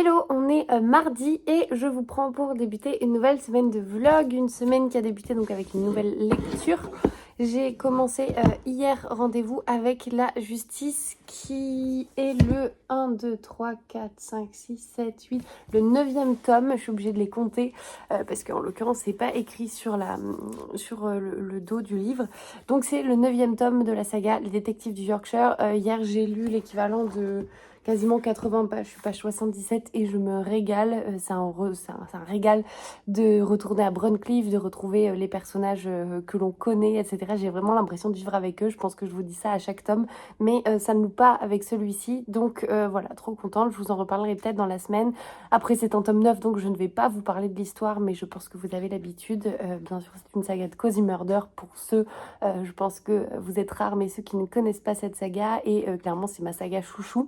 Hello, on est mardi et je vous prends pour débuter une nouvelle semaine de vlog, une semaine qui a débuté donc avec une nouvelle lecture. J'ai commencé hier rendez-vous avec la justice qui est le 1, 2, 3, 4, 5, 6, 7, 8, le 9e tome. Je suis obligée de les compter parce qu'en l'occurrence c'est pas écrit sur, le dos du livre. Donc c'est le 9e tome de la saga Les Détectives du Yorkshire. Hier j'ai lu l'équivalent de quasiment 80 pages, je suis page 77 et je me régale. C'est un régal de retourner à Bruncliffe, de retrouver les personnages que l'on connaît, etc. J'ai vraiment l'impression de vivre avec eux. Je pense que je vous dis ça à chaque tome, mais ça ne loupe pas avec celui-ci. Donc voilà, trop contente. Je vous en reparlerai peut-être dans la semaine. Après, c'est un tome 9, donc je ne vais pas vous parler de l'histoire, mais je pense que vous avez l'habitude. Bien sûr, c'est une saga de Cozy Murder pour ceux, je pense que vous êtes rares, mais ceux qui ne connaissent pas cette saga, et clairement, c'est ma saga chouchou.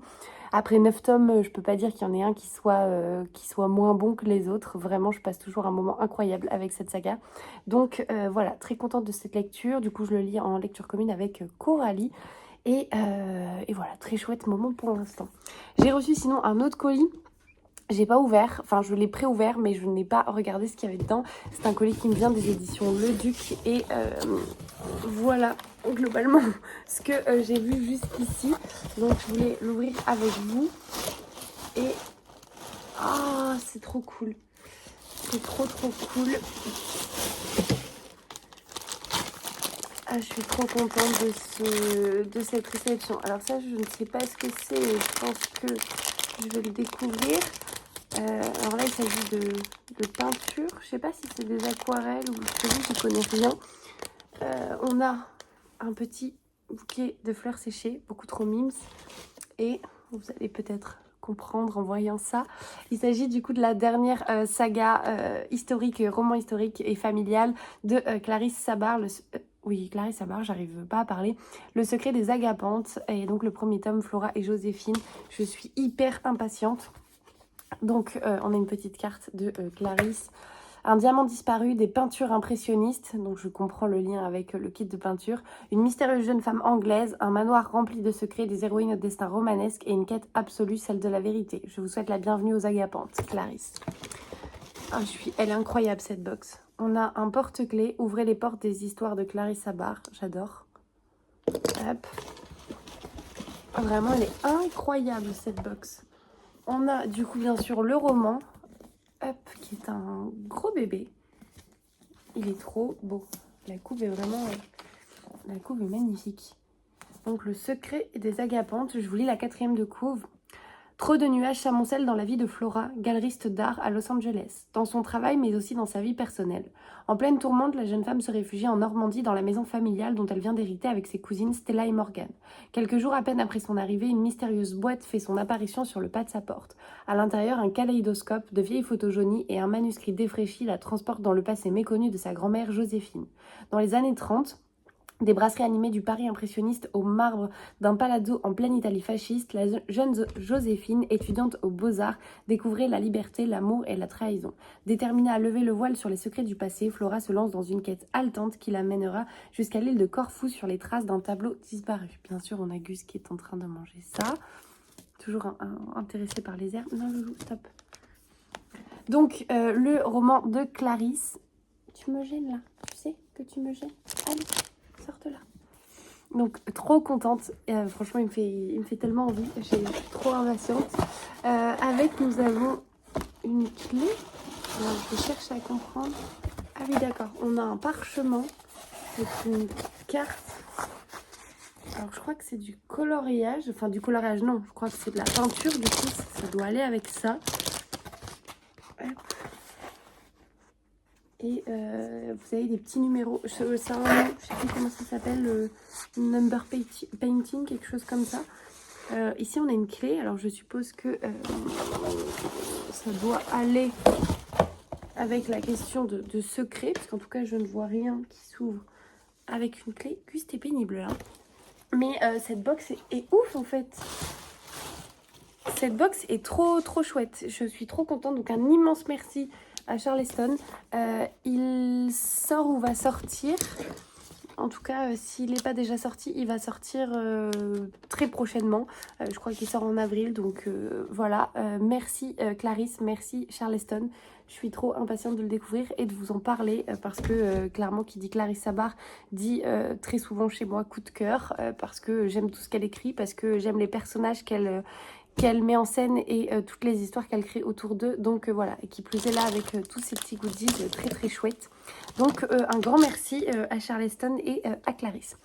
Après 9 tomes, je peux pas dire qu'il y en ait un qui soit moins bon que les autres. Vraiment, je passe toujours un moment incroyable avec cette saga. Donc voilà, très contente de cette lecture. Du coup, je le lis en lecture commune avec Coralie. Et voilà, très chouette moment pour l'instant. J'ai reçu sinon un autre colis. J'ai pas ouvert, enfin je l'ai pré-ouvert, mais je n'ai pas regardé ce qu'il y avait dedans. C'est un colis qui me vient des éditions Le Duc et voilà globalement ce que j'ai vu jusqu'ici. Donc je voulais l'ouvrir avec vous et c'est trop cool. C'est trop cool. Je suis trop contente de cette réception. Alors ça, je ne sais pas ce que c'est, mais je pense que je vais le découvrir. Alors là, il s'agit de peinture. Je sais pas si c'est des aquarelles ou je ne connais rien. On a un petit bouquet de fleurs séchées, beaucoup trop mimes. Et vous allez peut-être comprendre en voyant ça. Il s'agit du coup de la dernière saga historique, roman historique et familial de Clarisse Sabard. Clarisse Sabard, j'arrive pas à parler. Le secret des agapantes. Et donc le premier tome, Flora et Joséphine. Je suis hyper impatiente. Donc on a une petite carte de Clarisse. Un diamant disparu, des peintures impressionnistes, donc je comprends le lien avec le kit de peinture, une mystérieuse jeune femme anglaise, un manoir rempli de secrets, des héroïnes au destin romanesque et une quête absolue, celle de la vérité. Je vous souhaite la bienvenue aux agapantes, Clarisse. Elle est incroyable cette box. On a un porte-clés, ouvrez les portes des histoires de Clarisse Sabard, j'adore. Hop. Vraiment, elle est incroyable cette box. On a du coup bien sûr le roman, qui est un gros bébé. Il est trop beau. La couve est magnifique. Donc le secret des agapantes. Je vous lis la 4e de couve. Trop de nuages s'amoncellent dans la vie de Flora, galeriste d'art à Los Angeles, dans son travail mais aussi dans sa vie personnelle. En pleine tourmente, la jeune femme se réfugie en Normandie dans la maison familiale dont elle vient d'hériter avec ses cousines Stella et Morgane. Quelques jours à peine après son arrivée, une mystérieuse boîte fait son apparition sur le pas de sa porte. À l'intérieur, un kaléidoscope, de vieilles photos jaunies et un manuscrit défraîchi la transportent dans le passé méconnu de sa grand-mère Joséphine. Dans les années 30, des brasseries animées du Paris impressionniste au marbre d'un palazzo en pleine Italie fasciste, la jeune Joséphine, étudiante aux Beaux-Arts, découvrait la liberté, l'amour et la trahison. Déterminée à lever le voile sur les secrets du passé, Flora se lance dans une quête haletante qui la mènera jusqu'à l'île de Corfou sur les traces d'un tableau disparu. Bien sûr, on a Gus qui est en train de manger ça. Toujours intéressé par les herbes. Non, Loulou, stop. Donc, le roman de Clarisse. Tu me gênes là, tu sais que tu me gênes. Allez, sorte là. Donc trop contente, franchement il me fait tellement envie, je suis trop impatiente. Avec nous avons une clé, alors, je cherche à comprendre. Ah oui d'accord, on a un parchemin avec une carte. Alors je crois que c'est du coloriage, enfin du coloriage non, je crois que c'est de la peinture, du coup ça doit aller avec ça. Hop. Et vous avez des petits numéros, c'est un nom, je sais plus comment ça s'appelle, number painting, quelque chose comme ça. Ici on a une clé, alors je suppose que ça doit aller avec la question de secret, parce qu'en tout cas je ne vois rien qui s'ouvre avec une clé. C'était pénible là. Mais cette box est ouf en fait. Cette box est trop chouette, je suis trop contente, donc un immense merci à Charleston. Il sort ou va sortir En tout cas, s'il n'est pas déjà sorti, il va sortir très prochainement. Je crois qu'il sort en avril, donc voilà. Merci Clarisse, merci Charleston. Je suis trop impatiente de le découvrir et de vous en parler parce que clairement, qui dit Clarisse Sabar dit très souvent chez moi coup de cœur parce que j'aime tout ce qu'elle écrit, parce que j'aime les personnages qu'elle met en scène et toutes les histoires qu'elle crée autour d'eux. Donc voilà, et qui plus est là avec tous ces petits goodies très très chouettes. Donc un grand merci à Charleston et à Clarisse.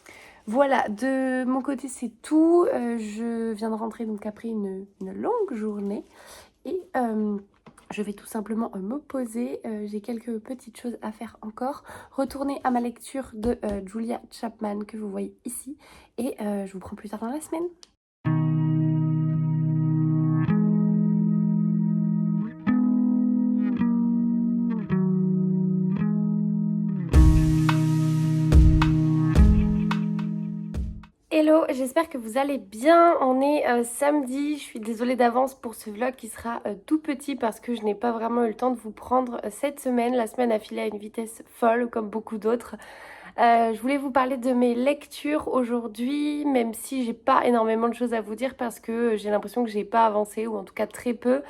Voilà, de mon côté c'est tout. Je viens de rentrer donc après une longue journée et je vais tout simplement me poser. J'ai quelques petites choses à faire encore. Retourner à ma lecture de Julia Chapman que vous voyez ici et je vous prends plus tard dans la semaine. Hello, j'espère que vous allez bien. On est samedi, je suis désolée d'avance pour ce vlog qui sera tout petit parce que je n'ai pas vraiment eu le temps de vous prendre cette semaine. La semaine a filé à une vitesse folle comme beaucoup d'autres. Je voulais vous parler de mes lectures aujourd'hui, même si j'ai pas énormément de choses à vous dire parce que j'ai l'impression que j'ai pas avancé ou en tout cas très peu.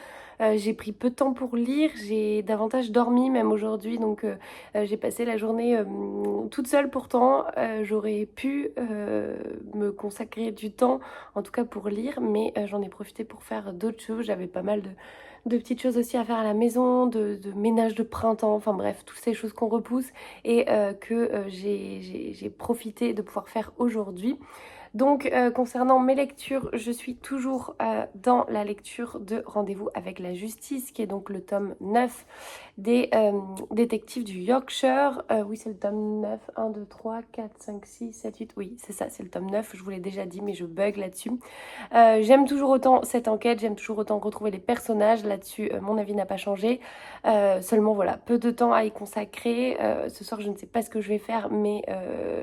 J'ai pris peu de temps pour lire, j'ai davantage dormi même aujourd'hui, donc j'ai passé la journée toute seule pourtant. J'aurais pu me consacrer du temps, en tout cas pour lire, mais j'en ai profité pour faire d'autres choses. J'avais pas mal de petites choses aussi à faire à la maison, de ménage de printemps, enfin bref, toutes ces choses qu'on repousse et que j'ai profité de pouvoir faire aujourd'hui. Donc concernant mes lectures, je suis toujours dans la lecture de Rendez-vous avec la justice, qui est donc le tome 9 des détectives du Yorkshire. Oui, c'est le tome 9, 1, 2, 3, 4, 5, 6, 7, 8, oui, c'est ça, c'est le tome 9, je vous l'ai déjà dit, mais je bug là-dessus. J'aime toujours autant cette enquête, j'aime toujours autant retrouver les personnages, là-dessus mon avis n'a pas changé. Seulement voilà, peu de temps à y consacrer. Ce soir je ne sais pas ce que je vais faire, mais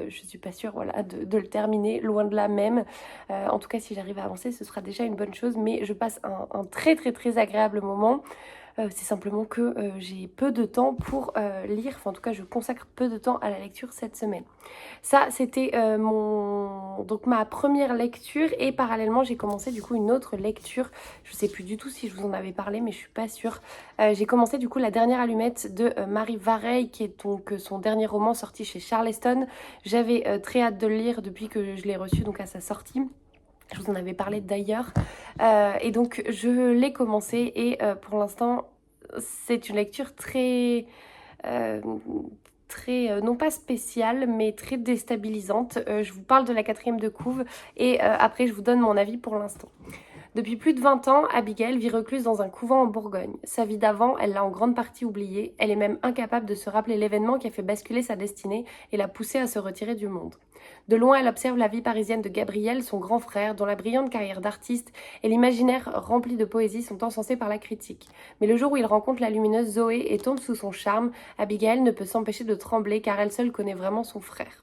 je suis pas sûre voilà, de le terminer, loin de là même. En tout cas si j'arrive à avancer ce sera déjà une bonne chose, mais je passe un très très très agréable moment. C'est simplement que j'ai peu de temps pour lire, enfin en tout cas je consacre peu de temps à la lecture cette semaine. Ça c'était donc ma première lecture et parallèlement j'ai commencé du coup une autre lecture. Je sais plus du tout si je vous en avais parlé mais je suis pas sûre. J'ai commencé du coup La Dernière Allumette de Marie Vareille qui est donc son dernier roman sorti chez Charleston. J'avais très hâte de le lire depuis que je l'ai reçu donc à sa sortie. Je vous en avais parlé d'ailleurs. Et donc je l'ai commencé et pour l'instant c'est une lecture très... non pas spéciale, mais très déstabilisante. Je vous parle de la 4e de couve et après je vous donne mon avis pour l'instant. Depuis plus de 20 ans, Abigail vit recluse dans un couvent en Bourgogne. Sa vie d'avant, elle l'a en grande partie oubliée. Elle est même incapable de se rappeler l'événement qui a fait basculer sa destinée et l'a poussée à se retirer du monde. De loin, elle observe la vie parisienne de Gabriel, son grand frère, dont la brillante carrière d'artiste et l'imaginaire rempli de poésie sont encensés par la critique. Mais le jour où il rencontre la lumineuse Zoé et tombe sous son charme, Abigail ne peut s'empêcher de trembler car elle seule connaît vraiment son frère.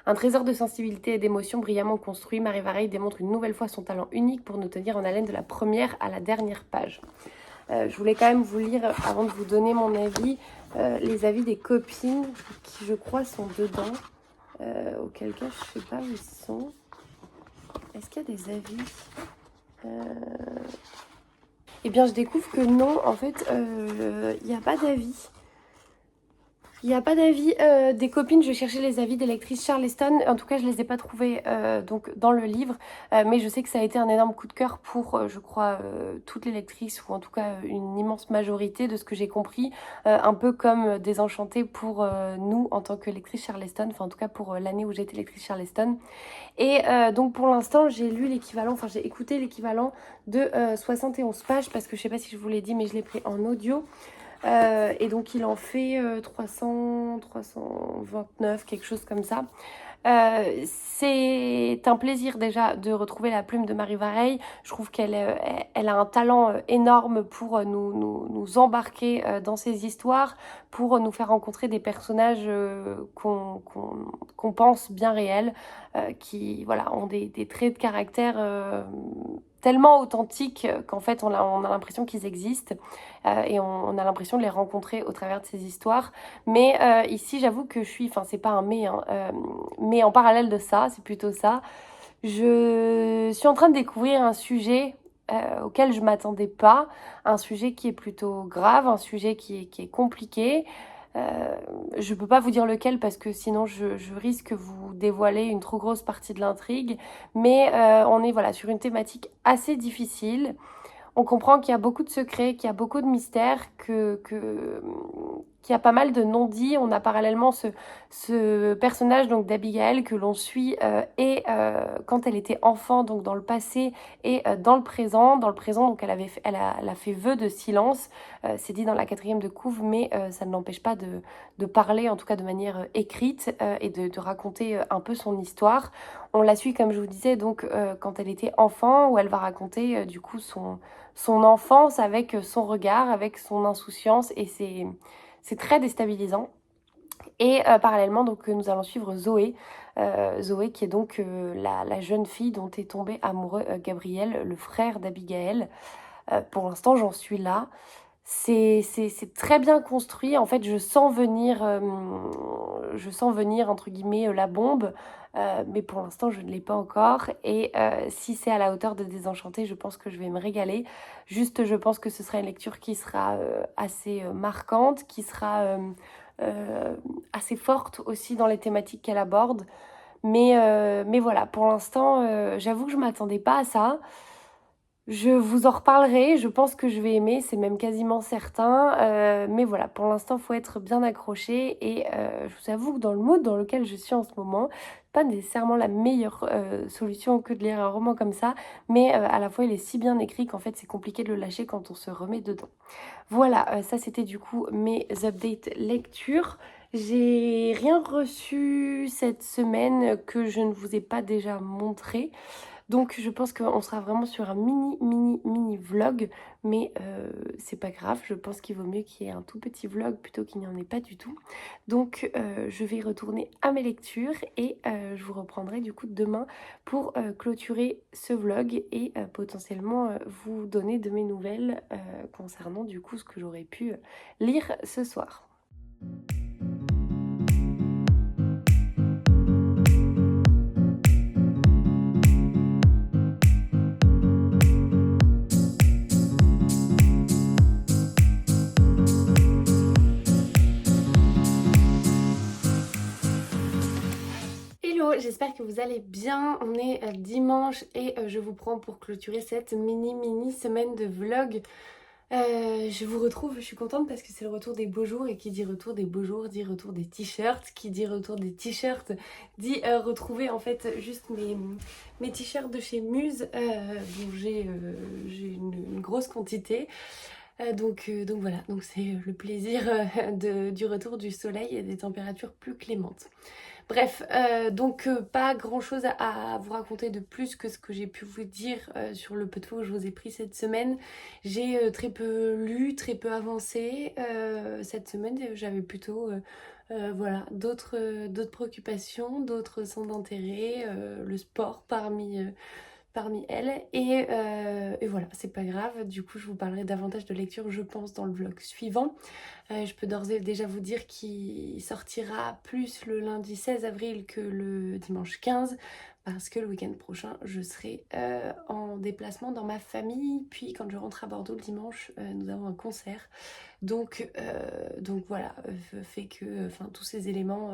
Un trésor de sensibilité et d'émotion brillamment construit, Marie Vareille démontre une nouvelle fois son talent unique pour nous tenir en haleine de la première à la dernière page. Je voulais quand même vous lire, avant de vous donner mon avis, les avis des copines qui, je crois, sont dedans. Auquel cas, je ne sais pas où ils sont. Est-ce qu'il y a des avis Eh bien, je découvre que non, en fait, il n'y a pas d'avis. Il n'y a pas d'avis des copines, je cherchais les avis des lectrices Charleston, en tout cas je ne les ai pas trouvés donc, dans le livre, mais je sais que ça a été un énorme coup de cœur pour, je crois, toutes les lectrices, ou en tout cas une immense majorité de ce que j'ai compris, un peu comme Désenchantée pour nous en tant que lectrice Charleston, enfin en tout cas pour l'année où j'étais lectrice Charleston. Et donc pour l'instant j'ai lu l'équivalent, enfin j'ai écouté l'équivalent de 71 pages, parce que je ne sais pas si je vous l'ai dit, mais je l'ai pris en audio. Et donc il en fait 329, quelque chose comme ça. C'est un plaisir déjà de retrouver la plume de Marie Vareille. Je trouve qu'elle elle a un talent énorme pour nous embarquer dans ses histoires, pour nous faire rencontrer des personnages qu'on pense bien réels, qui voilà, ont des traits de caractère tellement authentiques qu'en fait on a l'impression qu'ils existent et on a l'impression de les rencontrer au travers de ces histoires. Mais ici j'avoue que je suis, enfin c'est pas un mais en parallèle de ça, c'est plutôt ça, je suis en train de découvrir un sujet auquel je m'attendais pas, un sujet qui est plutôt grave, un sujet qui est compliqué. Euh, je peux pas vous dire lequel parce que sinon je risque vous dévoiler une trop grosse partie de l'intrigue, mais on est voilà sur une thématique assez difficile. On comprend qu'il y a beaucoup de secrets, qu'il y a beaucoup de mystères, qu'il y a pas mal de non-dits. On a parallèlement ce personnage donc d'Abigail que l'on suit et quand elle était enfant, donc dans le passé et dans le présent. Dans le présent, donc elle a fait vœu de silence. C'est dit dans la quatrième de couve, mais ça ne l'empêche pas de parler, en tout cas de manière écrite, et de raconter un peu son histoire. On la suit, comme je vous disais, donc quand elle était enfant, où elle va raconter du coup son enfance avec son regard, avec son insouciance, et c'est très déstabilisant. Et parallèlement, donc, nous allons suivre Zoé. Zoé qui est donc la jeune fille dont est tombé amoureux Gabriel, le frère d'Abigail. Pour l'instant, j'en suis là. C'est très bien construit. En fait, je sens venir entre guillemets la bombe, mais pour l'instant, je ne l'ai pas encore. Et si c'est à la hauteur de Désenchanté, je pense que je vais me régaler. Juste, je pense que ce sera une lecture qui sera assez marquante, qui sera euh, assez forte aussi dans les thématiques qu'elle aborde. Mais voilà, pour l'instant, j'avoue que je m'attendais pas à ça. Je vous en reparlerai, je pense que je vais aimer, c'est même quasiment certain. Mais voilà, pour l'instant, il faut être bien accroché. Et je vous avoue que dans le mood dans lequel je suis en ce moment, pas nécessairement la meilleure solution que de lire un roman comme ça. Mais à la fois, il est si bien écrit qu'en fait, c'est compliqué de le lâcher quand on se remet dedans. Voilà, ça c'était du coup mes updates lecture. J'ai rien reçu cette semaine que je ne vous ai pas déjà montré. Donc je pense qu'on sera vraiment sur un mini vlog, mais c'est pas grave, je pense qu'il vaut mieux qu'il y ait un tout petit vlog plutôt qu'il n'y en ait pas du tout. Donc je vais retourner à mes lectures et je vous reprendrai du coup demain pour clôturer ce vlog et potentiellement vous donner de mes nouvelles concernant du coup ce que j'aurais pu lire ce soir. Hello, j'espère que vous allez bien. On est dimanche et je vous prends pour clôturer cette mini semaine de vlog. Je vous retrouve, je suis contente parce que c'est le retour des beaux jours et qui dit retour des beaux jours dit retour des t-shirts, qui dit retour des t-shirts dit retrouver en fait juste mes t-shirts de chez Muse dont j'ai une grosse quantité. Donc voilà, donc c'est le plaisir du retour du soleil et des températures plus clémentes. Bref, pas grand chose à vous raconter de plus que ce que j'ai pu vous dire sur le peu de fois que je vous ai pris cette semaine. J'ai très peu lu, très peu avancé. Cette semaine, j'avais plutôt voilà, d'autres préoccupations, d'autres centres d'intérêt, le sport parmi elles. Et voilà, c'est pas grave. Du coup, je vous parlerai davantage de lecture, je pense, dans le vlog suivant. Je peux d'ores et déjà vous dire qu'il sortira plus le lundi 16 avril que le dimanche 15 parce que le week-end prochain je serai en déplacement dans ma famille, puis quand je rentre à Bordeaux le dimanche nous avons un concert, donc voilà, fait que tous ces éléments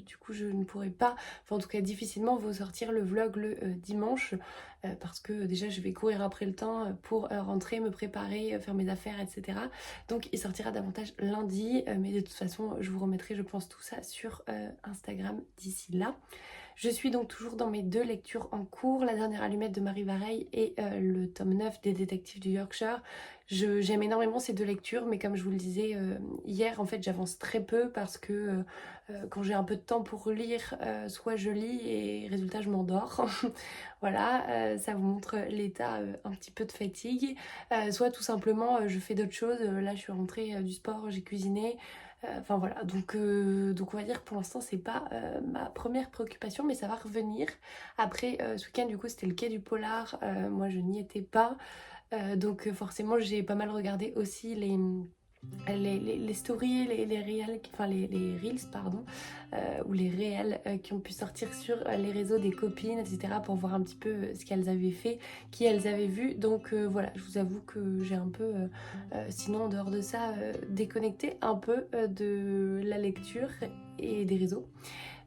du coup je ne pourrai pas, en tout cas difficilement vous sortir le vlog le dimanche parce que déjà je vais courir après le temps pour rentrer, me préparer, faire mes affaires, etc. Donc il sortira davantage lundi, mais de toute façon je vous remettrai je pense tout ça sur Instagram d'ici là. Je suis donc toujours dans mes deux lectures en cours, la dernière allumette de Marie Vareille et le tome 9 des détectives du Yorkshire. J'aime énormément ces deux lectures, mais comme je vous le disais hier, en fait j'avance très peu parce que quand j'ai un peu de temps pour lire, soit je lis et résultat je m'endors. Voilà, ça vous montre l'état un petit peu de fatigue. Soit tout simplement je fais d'autres choses. Là je suis rentrée du sport, j'ai cuisiné. Enfin voilà, donc on va dire que pour l'instant c'est pas ma première préoccupation, mais ça va revenir. Après ce week-end du coup c'était le quai du Polar, moi je n'y étais pas, donc forcément j'ai pas mal regardé aussi les stories, les reels, enfin les reels pardon, ou les réels qui ont pu sortir sur les réseaux des copines, etc. pour voir un petit peu ce qu'elles avaient fait, qui elles avaient vu. Donc voilà, je vous avoue que j'ai un peu, sinon en dehors de ça, déconnecté un peu de la lecture et des réseaux.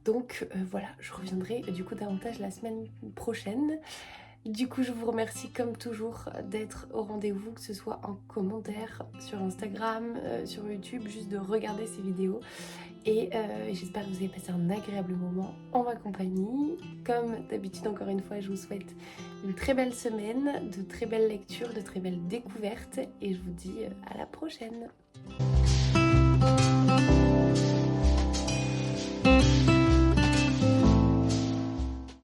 Donc voilà, je reviendrai du coup davantage la semaine prochaine. Du coup, je vous remercie comme toujours d'être au rendez-vous, que ce soit en commentaire sur Instagram, sur YouTube, juste de regarder ces vidéos. Et j'espère que vous avez passé un agréable moment en ma compagnie. Comme d'habitude, encore une fois, je vous souhaite une très belle semaine, de très belles lectures, de très belles découvertes. Et je vous dis à la prochaine.